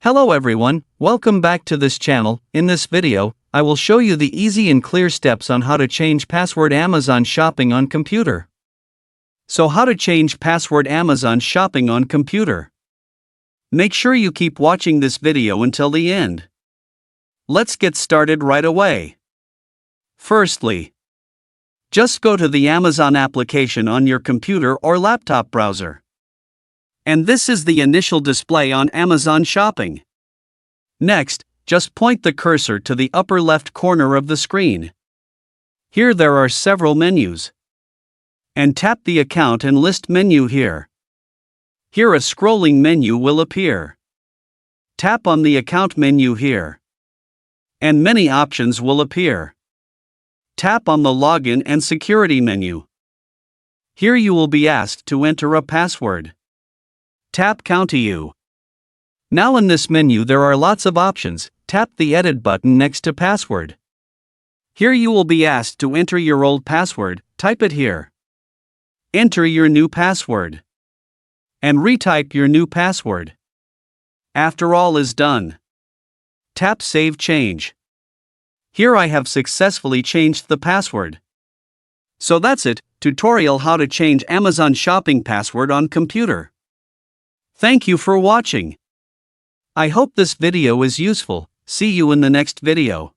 Hello everyone, welcome back to this channel. In this video, I will show you the easy and clear steps on how to change password Amazon shopping on computer. So how to change password Amazon shopping on computer? Make sure you keep watching this video until the end. Let's get started right away. Firstly, just go to the Amazon application on your computer or laptop browser. And this is the initial display on Amazon Shopping. Next, just point the cursor to the upper left corner of the screen. Here there are several menus. And tap the Account and List menu here. Here a scrolling menu will appear. Tap on the Account menu here. And many options will appear. Tap on the Login and Security menu. Here you will be asked to enter a password. Tap Continue. Now in this menu there are lots of options. Tap the Edit button next to Password. Here you will be asked to enter your old password. Type it here. Enter your new password. And retype your new password. After all is done, tap Save Change. Here I have successfully changed the password. So that's it, tutorial how to change Amazon shopping password on computer. Thank you for watching. I hope this video is useful. See you in the next video.